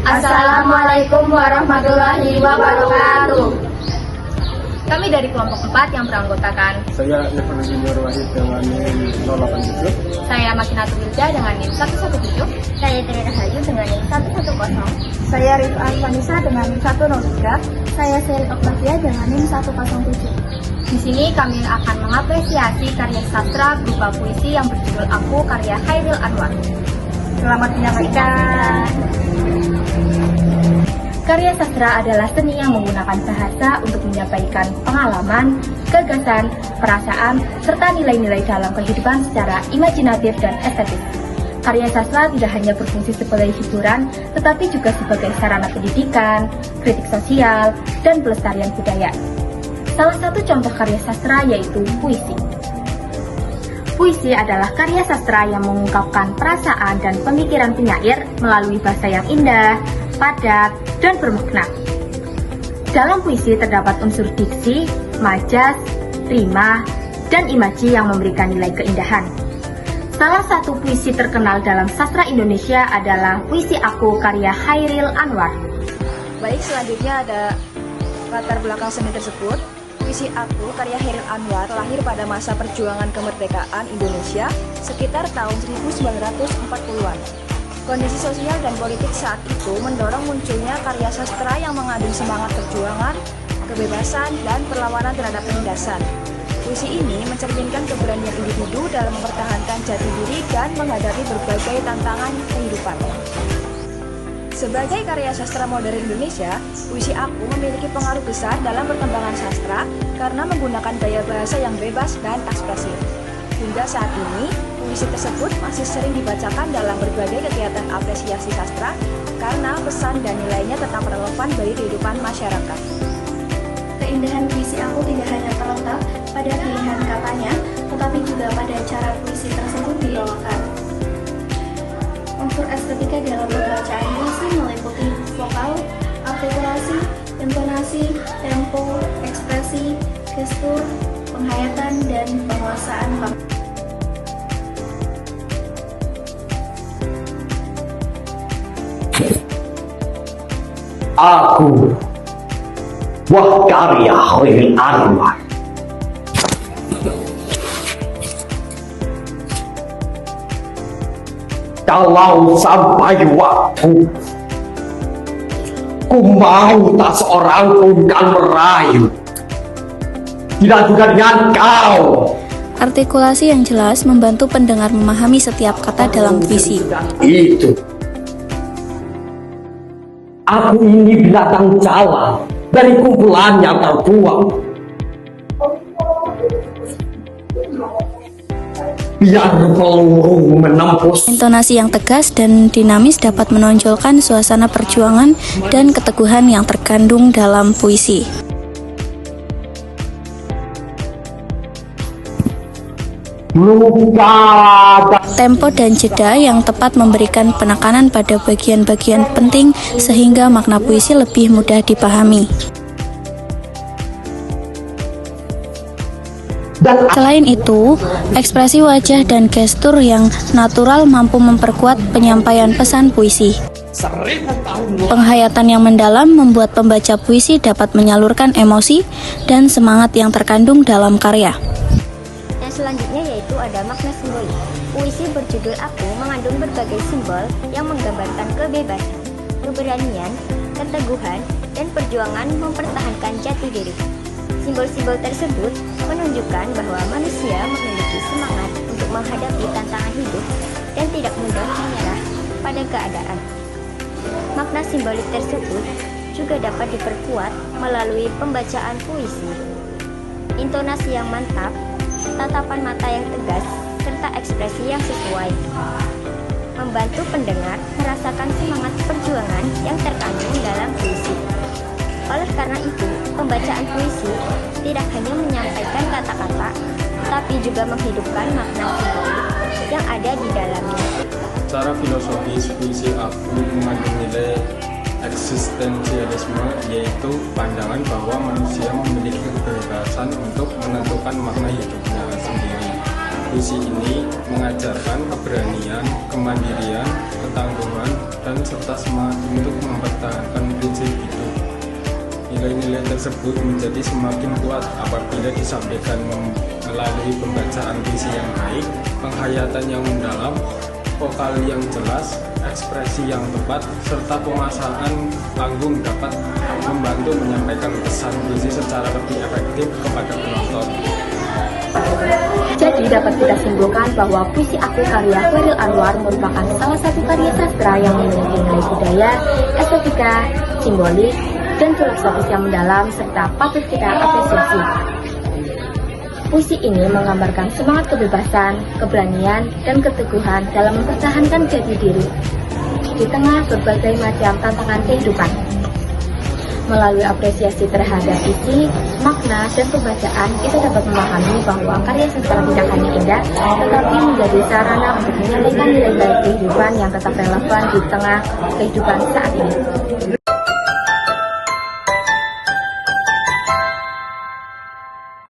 Assalamualaikum warahmatullahi wabarakatuh. Kami dari kelompok 4 yang beranggotakan Saya Irfan Junior Wahid dengan NIM 087. saya Makinatu Wilda dengan NIM 117. Saya Trina Hayu dengan NIM 110. Saya Rifan Vanessa dengan NIM 103. Saya Seri Octavia dengan NIM 107. Di sini kami akan mengapresiasi karya sastra berupa puisi yang berjudul Aku karya Khairil Anwar. Selamat menyaksikan. Karya sastra adalah seni yang menggunakan bahasa untuk menyampaikan pengalaman, gagasan, perasaan, serta nilai-nilai dalam kehidupan secara imajinatif dan estetis. Karya sastra tidak hanya berfungsi sebagai hiburan, tetapi juga sebagai sarana pendidikan, kritik sosial, dan pelestarian budaya. Salah satu contoh karya sastra yaitu puisi. Puisi adalah karya sastra yang mengungkapkan perasaan dan pemikiran penyair melalui bahasa yang indah, padat, dan bermakna. Dalam puisi terdapat unsur diksi, majas, rima, dan imaji yang memberikan nilai keindahan. Salah satu puisi terkenal dalam sastra Indonesia adalah puisi Aku karya Khairil Anwar. Baik, selanjutnya ada latar belakang seni tersebut. Puisi Aku karya Khairil Anwar lahir pada masa perjuangan kemerdekaan Indonesia sekitar tahun 1940-an. Kondisi sosial dan politik saat itu mendorong munculnya karya sastra yang mengandung semangat perjuangan, kebebasan, dan perlawanan terhadap penindasan. Puisi ini mencerminkan keberanian individu dalam mempertahankan jati diri dan menghadapi berbagai tantangan kehidupan. Sebagai karya sastra modern Indonesia, puisi Aku memiliki pengaruh besar dalam perkembangan sastra karena menggunakan gaya bahasa yang bebas dan ekspresif. Hingga saat ini, puisi tersebut masih sering dibacakan dalam berbagai kegiatan apresiasi sastra karena pesan dan nilainya tetap relevan bagi kehidupan masyarakat. Keindahan puisi Aku tidak hanya terletak pada pilihan katanya, tetapi juga pada cara puisi tersebut dibawakan. Unsur estetika dalam pembacaan puisi meliputi vokal, artikulasi, intonasi, tempo, ekspresi, gestur, penghayatan, dan penguasaan kata. Aku, wah karya Khairil Anwar. Kalau sampai waktu ku mau tak seorang pun kan merayu, tidak juga dengan kau. Artikulasi yang jelas membantu pendengar memahami setiap kata dalam puisi. Itu. Aku ini binatang jalan dari kumpulan yang terbuang. Biar peluru menembus. Intonasi yang tegas dan dinamis dapat menonjolkan suasana perjuangan dan keteguhan yang terkandung dalam puisi. Tempo dan jeda yang tepat memberikan penekanan pada bagian-bagian penting sehingga makna puisi lebih mudah dipahami. Selain itu, ekspresi wajah dan gestur yang natural mampu memperkuat penyampaian pesan puisi. Penghayatan yang mendalam membuat pembaca puisi dapat menyalurkan emosi dan semangat yang terkandung dalam karya. Selanjutnya yaitu ada makna simbolik. Puisi berjudul Aku mengandung berbagai simbol yang menggambarkan kebebasan, keberanian, keteguhan, dan perjuangan mempertahankan jati diri. Simbol-simbol tersebut menunjukkan bahwa manusia memiliki semangat untuk menghadapi tantangan hidup dan tidak mudah menyerah pada keadaan. Makna simbolik tersebut juga dapat diperkuat melalui pembacaan puisi. Intonasi yang mantap, tatapan mata yang tegas, serta ekspresi yang sesuai membantu pendengar merasakan semangat perjuangan yang terkandung dalam puisi. Oleh karena itu, pembacaan puisi tidak hanya menyampaikan kata-kata, tapi juga menghidupkan makna simbolik yang ada di dalamnya. Secara filosofis, puisi Aku mengandung nilai eksistensialisme, yaitu pandangan bahwa manusia memiliki kebebasan untuk menentukan makna hidupnya sendiri. Puisi ini mengajarkan keberanian, kemandirian, ketangguhan, dan serta semangat untuk mempertahankan prinsip hidup. Nilai-nilai tersebut menjadi semakin kuat apabila disampaikan melalui pembacaan puisi yang baik, penghayatan yang mendalam, vokal yang jelas, ekspresi yang tepat, serta pemasangan panggung dapat membantu menyampaikan pesan puisi secara lebih efektif kepada penonton. Jadi dapat kita simpulkan bahwa Puisi Aku karya Chairil Anwar merupakan salah satu karya sastra yang memiliki nilai budaya, estetika, simbolik, dan filosofis yang mendalam serta patut kita apresiasi. Puisi ini menggambarkan semangat kebebasan, keberanian, dan keteguhan dalam mempertahankan jati diri di tengah berbagai macam tantangan kehidupan. Melalui apresiasi terhadap isi, makna, dan pembacaan, kita dapat memahami bahwa karya sastra tidak hanya indah, tetapi menjadi sarana untuk menyampaikan nilai-nilai kehidupan yang tetap relevan di tengah kehidupan saat ini.